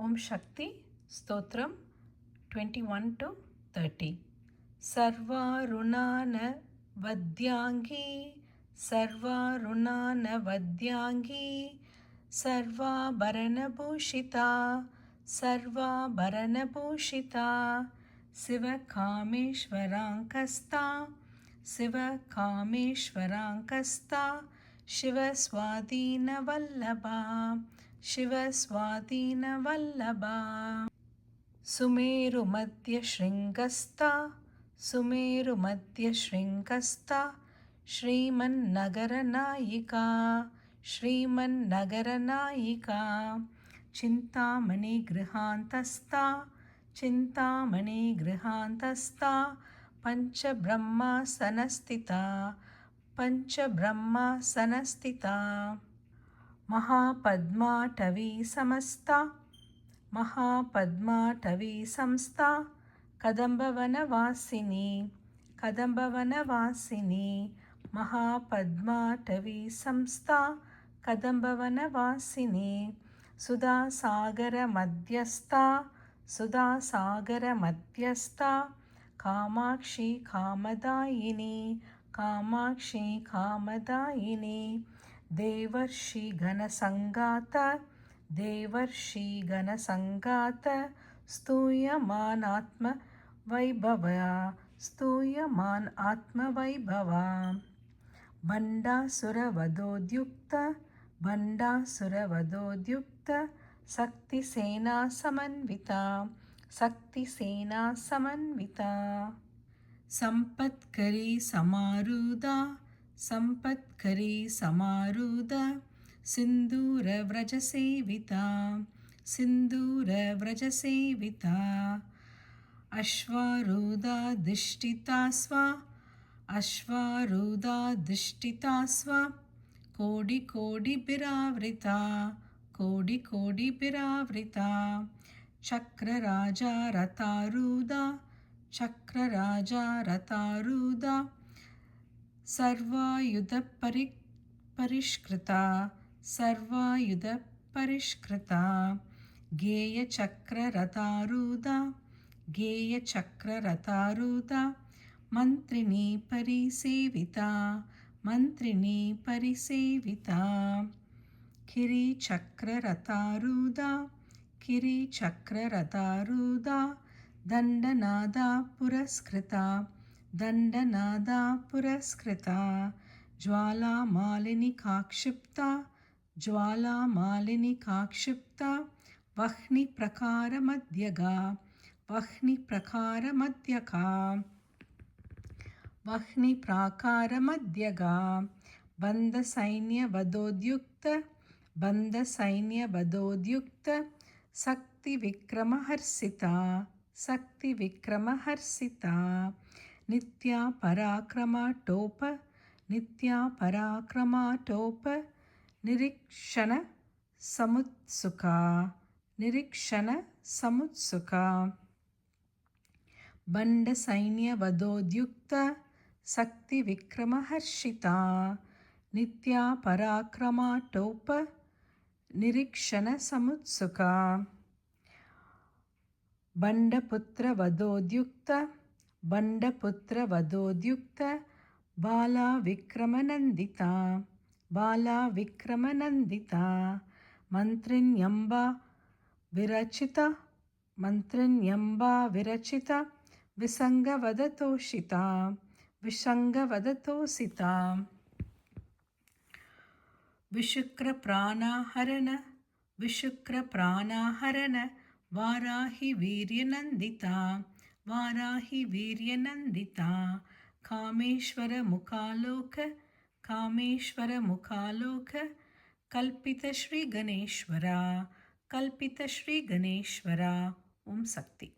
Om Shakti Stotram 21 to 30. ಸರ್ವಾರುಣಾನ ವದ್ಯಾಂಗಿ ಸರ್ವಾರುಣಾನ ವದ್ಯಾಂಗಿ ಸರ್ವಾಭರಣಭೂಷಿತಾ ಸರ್ವಾಭರಣಭೂಷಿತಾ ಶಿವಕಾಮೇಶ್ವರಾಂಕಸ್ತಾ ಶಿವಕಾಮೇಶ್ವರಾಂಕಸ್ತಾ ಶಿವಸ್ವಾಧೀನವಲ್ಲಭಾ ಶಿವಸ್ವಾಧೀನವಲ್ಲಭಾ ಸುಮೇರುಮಧ್ಯಶೃಂಗಸ್ಥ ಸುಮೇರುಮಧ್ಯಶೃಂಗಸ್ಥ ಶ್ರೀಮನ್ನಗರನಾಯಿಕಾ ಶ್ರೀಮನ್ನಗರನಾಯಿಕಾ ಚಿಂತಾಮಣಿಗೃಹಾಂತಸ್ಥ ಚಿಂತಾಮಣಿಗೃಹಾಂತಸ್ಥ ಪಂಚಬ್ರಹ್ಮಾಸನಸ್ಥಿತಾ ಪಂಚಬ್ರಹ್ಮಾಸನಸ್ಥಿತಾ ಮಹಾಪದ್ಮಾಟವೀ ಸಮಸ್ತಾ ಮಹಾಪದ್ಮಾಟವೀ ಸಂಸ್ಥಾ ಕದಂಬವನವಾಸಿನಿ ಕದಂಬವನವಾಸಿನಿ ಮಹಾಪದ್ಮಾಟವೀ ಸಂಸ್ಥಾ ಕದಂಬವನವಾಸಿನಿ ಸುಧಾಸಾಗರ ಮಧ್ಯಸ್ಥಾ ಸುಧಾಸಾಗರ ಮಧ್ಯಸ್ಥಾ ಕಾಮಾಕ್ಷಿ ಕಾಮದಾಯಿನಿ ಕಾಮಾಕ್ಷಿ ಕಾಮದಾಯಿನಿ ದೇವರ್ಷಿ ಘನಸಂಗಾತ ದೇವರ್ಷಿ ಘನಸಂಗಾತ ಸ್ತೂಯಮಾನಾತ್ಮ ವೈಭವ ಸ್ತೂಯಮಾನ್ ಆತ್ಮವೈಭವ ಬಂಡಾಸುರವಧೋದ್ಯುಕ್ತ ಬಂಡಾಸುರವಧೋದ್ಯುಕ್ತ ಶಕ್ತಿಸೇನಾ ಸಮನ್ವಿತ ಶಕ್ತಿಸೇನಾ ಸಮನ್ವಿತ ಸಂಪತ್ಕರಿ ಸಮಾರೂಢ ಸಂಪತ್ಕರಿ ಸಮಾರೂಢ ಸಿಂಧೂರವ್ರಜಸೇವಿತಾ ಸಿಂಧೂರವ್ರಜಸೇವಿತಾ ಅಶ್ವಾರೂಢಾಧಿಷ್ಠಿತಾ ಸ್ವ ಅಶ್ವಾರೂಢಾಧಿಷ್ಠಿತಾ ಸ್ವ ಕೋಟಿಕೋಟಿಭಿರಾವೃತಾ ಕೋಟಿಕೋಟಿಭಿರಾವೃತಾ ಚಕ್ರರಾಜರಥಾರೂಢ ಚಕ್ರರಾಜರಥಾರೂಢ ಸರ್ವಾಯುಧಪರಿಷ್ಕೃತಾ ಸರ್ವಾಯುಧಪರಿಷ್ಕೃತಾ ಗೇಯಚಕ್ರರಥಾರೂಢ ಗೇಯಚಕ್ರರಥಾರೂಢ ಮಂತ್ರಿಣೀ ಪರಿಸೇವಿತಾ ಮಂತ್ರಿಣೀ ಪರಿಸೇವಿತಾ ಕಿರೀಚಕ್ರರಥಾರೂಢ ಕಿರೀಚಕ್ರರಥಾರೂಢ ದಂಡನಾದ ಪುರಸ್ಕೃತಾ ದಂಡನಾದ ಪುರಸ್ಕೃತಾ ಜ್ವಾಲಾಮಾಲಿನಿ ಕಾಕ್ಷಿಪ್ತಾ ಜ್ವಾಲಾಮಾಲಿನಿ ಕಾಕ್ಷಿಪ್ತಾ ವಹ್ನಿ ಪ್ರಕಾರ ಮಧ್ಯಗಾ ವಹ್ನಿ ಪ್ರಕಾರ ಮಧ್ಯಗಾ ವಹ್ನಿ ಪ್ರಾಕಾರ ಮಧ್ಯಗಾ ಬಂದ ಸೈನ್ಯ ವಧೋದ್ಯುಕ್ತ ಬಂದ ಸೈನ್ಯ ವಧೋದ್ಯುಕ್ತ ಶಕ್ತಿ ವಿಕ್ರಮ ಹರ್ಷಿತಾ ಶಕ್ತಿ ವಿಕ್ರಮ ಹರ್ಷಿತಾ ನಿತ್ಯ ಪರಾಕ್ರಮ ಟೋಪ ನಿತ್ಯ ಪರಾಕ್ರಮ ಟೋಪ ನಿರೀಕ್ಷಣ ಸಮುತ್ಸುಕ ನಿರೀಕ್ಷಣ ಸಮುತ್ಸುಕ ಬಂಡ ಸೈನ್ಯ ವಧೋದ್ಯುಕ್ತ ಶಕ್ತಿ ವಿಕ್ರಮ ಹರ್ಷಿತಾ ನಿತ್ಯ ಪರಾಕ್ರಮ ಟೋಪ ನಿರೀಕ್ಷಣ ಸಮುತ್ಸುಕ ಬಂಡಪುತ್ರ ವಧೋದ್ಯುಕ್ತ ಬಂಡಪುತ್ರ ವಧೋದ್ಯುಕ್ತ ಬಾಲಾ ವಿಕ್ರಮನಂದಿತಾ ಬಾಲಾ ವಿಕ್ರಮನಂದಿತಾ ಮಂತ್ರಿಣ್ಯಂಬ ವಿರಚಿತ ಮಂತ್ರಿಣ್ಯಂಬ ವಿರಚಿತ ವಿಸಂಗವದತೋಷಿತಾ ವಿಸಂಗವದತೋಷಿತಾ ವಿಶುಕ್ರ ಪ್ರಾಣಹರಣ ವಿಶುಕ್ರ ಪ್ರಾಣಹರಣ ವಾರಾಹಿ ವೀರ್ಯನಂದಿತಾ ವಾರಾಹಿ ವೀರ್ಯನಂದಿತಾ ಕಾಮೇಶ್ವರ ಮುಖಾಲೋಕ ಕಾಮೇಶ್ವರ ಮುಖಾಲೋಕ ಕಲ್ಪಿತ ಶ್ರೀ ಗಣೇಶ್ವರ ಕಲ್ಪಿತ ಶ್ರೀ ಗಣೇಶ್ವರ ಓಂ ಶಕ್ತಿ.